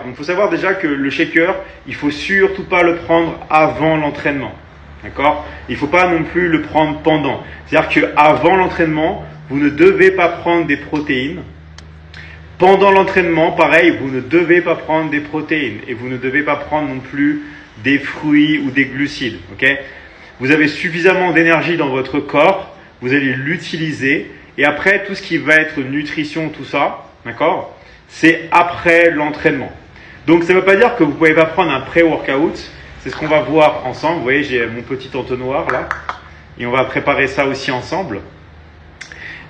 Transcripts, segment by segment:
Donc, il faut savoir déjà que le shaker, il faut surtout pas le prendre avant l'entraînement. D'accord? Il faut pas non plus le prendre pendant. C'est-à-dire qu'avant l'entraînement, vous ne devez pas prendre des protéines. Pendant l'entraînement, pareil, vous ne devez pas prendre des protéines et vous ne devez pas prendre non plus des fruits ou des glucides. Okay? Vous avez suffisamment d'énergie dans votre corps, vous allez l'utiliser et après tout ce qui va être nutrition, tout ça, d'accord, c'est après l'entraînement. Donc ça ne veut pas dire que vous ne pouvez pas prendre un pré-workout, c'est ce qu'on va voir ensemble. Vous voyez, j'ai mon petit entonnoir là et on va préparer ça aussi ensemble.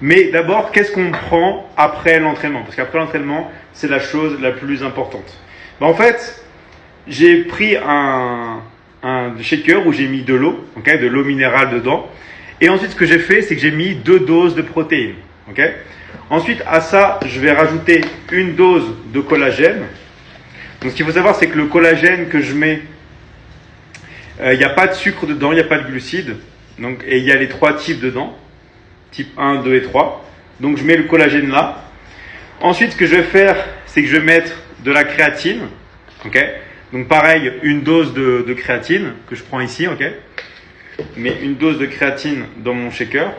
Mais d'abord, qu'est-ce qu'on prend après l'entraînement? Parce qu'après l'entraînement, c'est la chose la plus importante. En fait, j'ai pris un shaker où j'ai mis de l'eau, okay, de l'eau minérale dedans. Et ensuite, ce que j'ai fait, c'est que j'ai mis 2 doses de protéines. Okay. Ensuite, à ça, je vais rajouter une dose de collagène. Donc, ce qu'il faut savoir, c'est que le collagène que je mets, il n'y a pas de sucre dedans, il n'y a pas de glucides. Donc, et il y a les 3 types dedans. Type 1, 2 et 3. Donc je mets le collagène là. Ensuite, ce que je vais faire, c'est que je vais mettre de la créatine. Okay. Donc pareil, une dose de créatine que je prends ici. Okay. Je mets une dose de créatine dans mon shaker.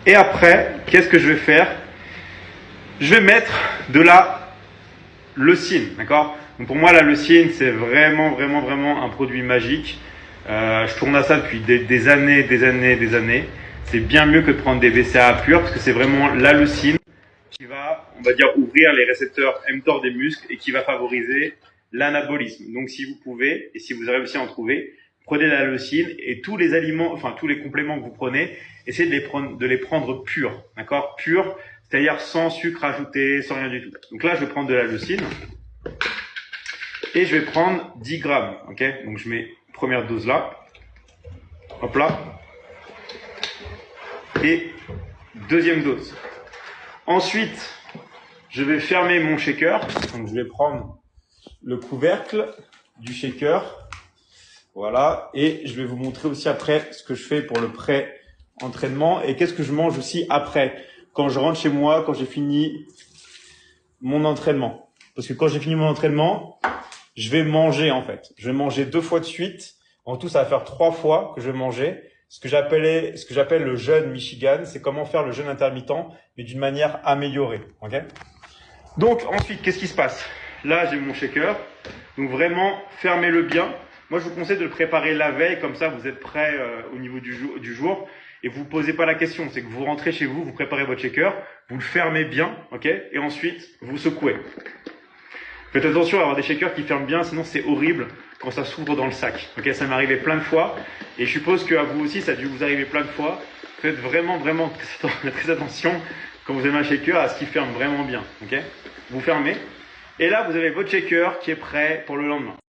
Et après, qu'est-ce que je vais faire? Je vais mettre de la leucine. D'accord. Donc pour moi, la leucine, c'est vraiment un produit magique. Je tourne à ça depuis des années. C'est bien mieux que de prendre des BCAA purs parce que c'est vraiment la leucine qui va, on va dire, ouvrir les récepteurs mTOR des muscles et qui va favoriser l'anabolisme. Donc, si vous pouvez et si vous avez réussi à en trouver, prenez la leucine et tous les aliments, enfin tous les compléments que vous prenez, essayez de les prendre purs, d'accord? Purs, c'est-à-dire sans sucre ajouté, sans rien du tout. Donc là, je vais prendre de la leucine et je vais prendre 10 grammes, ok? Donc, je mets première dose là, hop là. Et deuxième dose. Ensuite, je vais fermer mon shaker. Donc, je vais prendre le couvercle du shaker. Voilà. Et je vais vous montrer aussi après ce que je fais pour le pré-entraînement et qu'est-ce que je mange aussi après, quand je rentre chez moi, quand j'ai fini mon entraînement. Parce que quand j'ai fini mon entraînement, je vais manger en fait. Je vais manger 2 fois de suite. En tout, ça va faire 3 fois que je vais manger. Ce que j'appelle le jeûne Michigan, c'est comment faire le jeûne intermittent, mais d'une manière améliorée. Okay. Donc ensuite, qu'est-ce qui se passe? Là, j'ai mon shaker. Donc vraiment, fermez-le bien. Moi, je vous conseille de le préparer la veille, comme ça, vous êtes prêt au niveau du jour. Et vous ne posez pas la question. C'est que vous rentrez chez vous, vous préparez votre shaker, vous le fermez bien, ok? Et ensuite, vous secouez. Faites attention à avoir des shakers qui ferment bien, sinon c'est horrible quand ça s'ouvre dans le sac. Okay, ça m'est arrivé plein de fois et je suppose qu'à vous aussi ça a dû vous arriver plein de fois. Faites vraiment très attention quand vous avez un shaker à ce qu'il ferme vraiment bien. Okay, vous fermez et là vous avez votre shaker qui est prêt pour le lendemain.